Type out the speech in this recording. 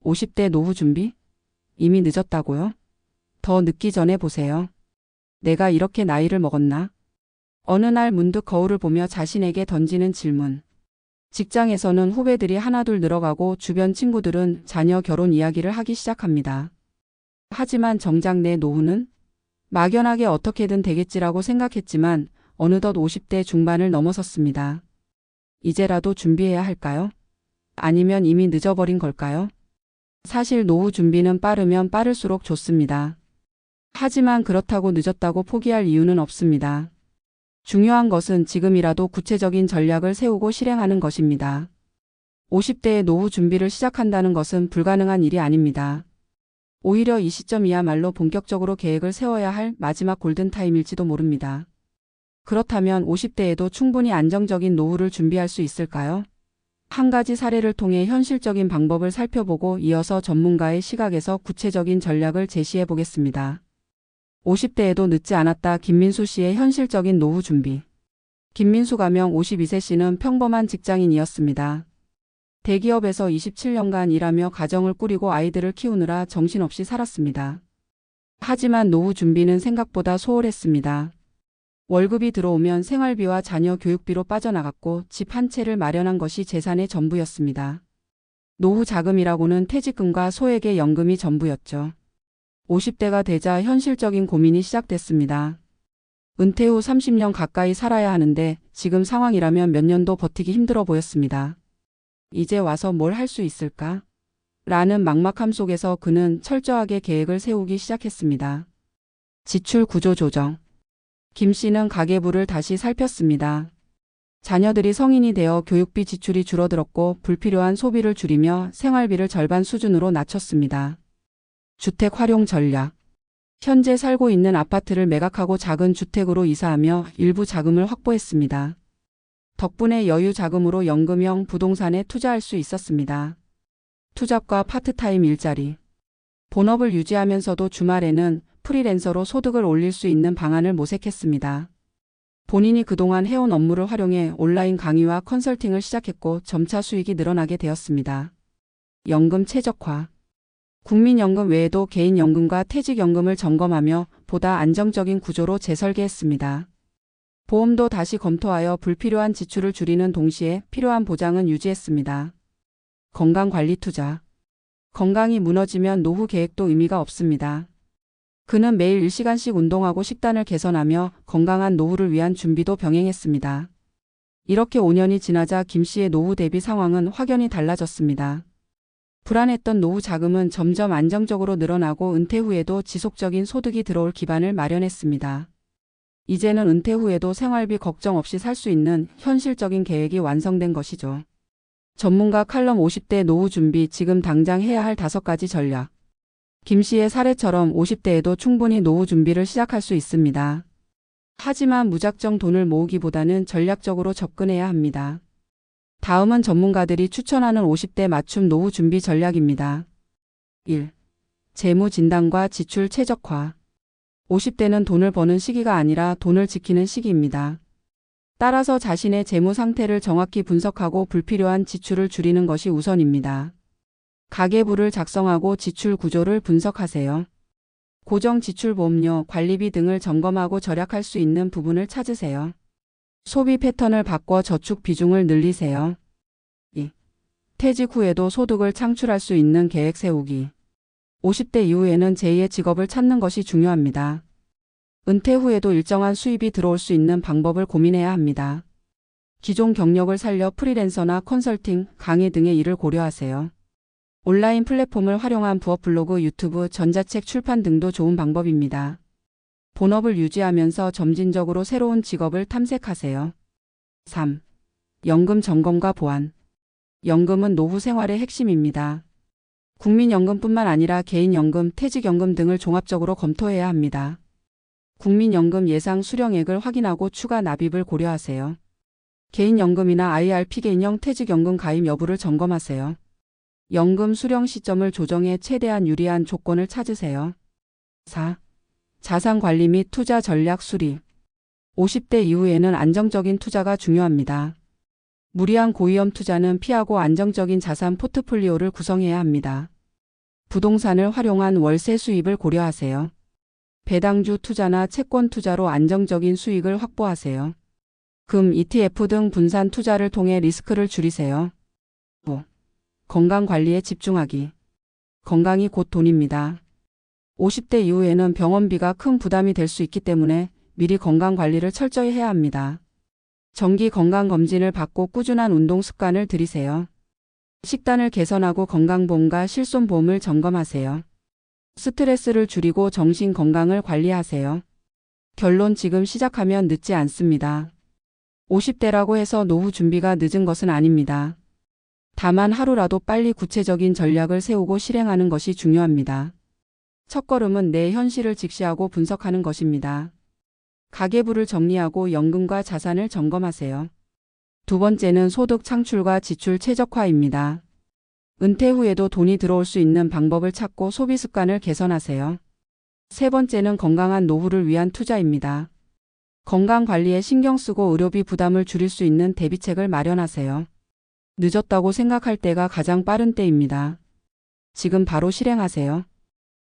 50대 노후 준비? 이미 늦었다고요? 더 늦기 전에 보세요. 내가 이렇게 나이를 먹었나? 어느 날 문득 거울을 보며 자신에게 던지는 질문. 직장에서는 후배들이 하나둘 늘어가고 주변 친구들은 자녀 결혼 이야기를 하기 시작합니다. 하지만 정작 내 노후는? 막연하게 어떻게든 되겠지라고 생각했지만 어느덧 50대 중반을 넘어섰습니다. 이제라도 준비해야 할까요? 아니면 이미 늦어버린 걸까요? 사실 노후 준비는 빠르면 빠를수록 좋습니다. 하지만 그렇다고 늦었다고 포기할 이유는 없습니다. 중요한 것은 지금이라도 구체적인 전략을 세우고 실행하는 것입니다. 50대의 노후 준비를 시작한다는 것은 불가능한 일이 아닙니다. 오히려 이 시점이야말로 본격적으로 계획을 세워야 할 마지막 골든타임일지도 모릅니다. 그렇다면 50대에도 충분히 안정적인 노후를 준비할 수 있을까요? 한 가지 사례를 통해 현실적인 방법을 살펴보고 이어서 전문가의 시각에서 구체적인 전략을 제시해 보겠습니다. 50대에도 늦지 않았다. 김민수 씨의 현실적인 노후 준비. 김민수 가명 52세 씨는 평범한 직장인이었습니다. 대기업에서 27년간 일하며 가정을 꾸리고 아이들을 키우느라 정신없이 살았습니다. 하지만 노후 준비는 생각보다 소홀했습니다. 월급이 들어오면 생활비와 자녀 교육비로 빠져나갔고 집 한 채를 마련한 것이 재산의 전부였습니다. 노후 자금이라고는 퇴직금과 소액의 연금이 전부였죠. 50대가 되자 현실적인 고민이 시작됐습니다. 은퇴 후 30년 가까이 살아야 하는데 지금 상황이라면 몇 년도 버티기 힘들어 보였습니다. 이제 와서 뭘 할 수 있을까? 라는 막막함 속에서 그는 철저하게 계획을 세우기 시작했습니다. 지출 구조 조정. 김 씨는 가계부를 다시 살폈습니다. 자녀들이 성인이 되어 교육비 지출이 줄어들었고 불필요한 소비를 줄이며 생활비를 절반 수준으로 낮췄습니다. 주택 활용 전략. 현재 살고 있는 아파트를 매각하고 작은 주택으로 이사하며 일부 자금을 확보했습니다. 덕분에 여유 자금으로 연금형 부동산에 투자할 수 있었습니다. 투잡과 파트타임 일자리. 본업을 유지하면서도 주말에는 프리랜서로 소득을 올릴 수 있는 방안을 모색했습니다. 본인이 그동안 해온 업무를 활용해 온라인 강의와 컨설팅을 시작했고 점차 수익이 늘어나게 되었습니다. 연금 최적화. 국민연금 외에도 개인연금과 퇴직연금을 점검하며 보다 안정적인 구조로 재설계했습니다. 보험도 다시 검토하여 불필요한 지출을 줄이는 동시에 필요한 보장은 유지했습니다. 건강관리 투자. 건강이 무너지면 노후 계획도 의미가 없습니다. 그는 매일 1시간씩 운동하고 식단을 개선하며 건강한 노후를 위한 준비도 병행했습니다. 이렇게 5년이 지나자 김 씨의 노후 대비 상황은 확연히 달라졌습니다. 불안했던 노후 자금은 점점 안정적으로 늘어나고 은퇴 후에도 지속적인 소득이 들어올 기반을 마련했습니다. 이제는 은퇴 후에도 생활비 걱정 없이 살 수 있는 현실적인 계획이 완성된 것이죠. 전문가 칼럼 50대 노후 준비 지금 당장 해야 할 5가지 전략. 김 씨의 사례처럼 50대에도 충분히 노후 준비를 시작할 수 있습니다. 하지만 무작정 돈을 모으기보다는 전략적으로 접근해야 합니다. 다음은 전문가들이 추천하는 50대 맞춤 노후 준비 전략입니다. 1. 재무 진단과 지출 최적화. 50대는 돈을 버는 시기가 아니라 돈을 지키는 시기입니다. 따라서 자신의 재무 상태를 정확히 분석하고 불필요한 지출을 줄이는 것이 우선입니다. 가계부를 작성하고 지출 구조를 분석하세요. 고정 지출 보험료, 관리비 등을 점검하고 절약할 수 있는 부분을 찾으세요. 소비 패턴을 바꿔 저축 비중을 늘리세요. 2. 퇴직 후에도 소득을 창출할 수 있는 계획 세우기. 50대 이후에는 제2의 직업을 찾는 것이 중요합니다. 은퇴 후에도 일정한 수입이 들어올 수 있는 방법을 고민해야 합니다. 기존 경력을 살려 프리랜서나 컨설팅, 강의 등의 일을 고려하세요. 온라인 플랫폼을 활용한 부업 블로그, 유튜브, 전자책 출판 등도 좋은 방법입니다. 본업을 유지하면서 점진적으로 새로운 직업을 탐색하세요. 3. 연금 점검과 보완. 연금은 노후 생활의 핵심입니다. 국민연금뿐만 아니라 개인연금, 퇴직연금 등을 종합적으로 검토해야 합니다. 국민연금 예상 수령액을 확인하고 추가 납입을 고려하세요. 개인연금이나 IRP 개인형 퇴직연금 가입 여부를 점검하세요. 연금 수령 시점을 조정해 최대한 유리한 조건을 찾으세요. 4. 자산 관리 및 투자 전략 수립. 50대 이후에는 안정적인 투자가 중요합니다. 무리한 고위험 투자는 피하고 안정적인 자산 포트폴리오를 구성해야 합니다. 부동산을 활용한 월세 수입을 고려하세요. 배당주 투자나 채권 투자로 안정적인 수익을 확보하세요. 금, ETF 등 분산 투자를 통해 리스크를 줄이세요. 5. 건강 관리에 집중하기. 건강이 곧 돈입니다. 50대 이후에는 병원비가 큰 부담이 될 수 있기 때문에 미리 건강 관리를 철저히 해야 합니다. 정기 건강검진을 받고 꾸준한 운동 습관을 들이세요. 식단을 개선하고 건강보험과 실손보험을 점검하세요. 스트레스를 줄이고 정신 건강을 관리하세요. 결론, 지금 시작하면 늦지 않습니다. 50대라고 해서 노후 준비가 늦은 것은 아닙니다. 다만 하루라도 빨리 구체적인 전략을 세우고 실행하는 것이 중요합니다. 첫걸음은 내 현실을 직시하고 분석하는 것입니다. 가계부를 정리하고 연금과 자산을 점검하세요. 두 번째는 소득 창출과 지출 최적화입니다. 은퇴 후에도 돈이 들어올 수 있는 방법을 찾고 소비 습관을 개선하세요. 세 번째는 건강한 노후를 위한 투자입니다. 건강 관리에 신경 쓰고 의료비 부담을 줄일 수 있는 대비책을 마련하세요. 늦었다고 생각할 때가 가장 빠른 때입니다. 지금 바로 실행하세요.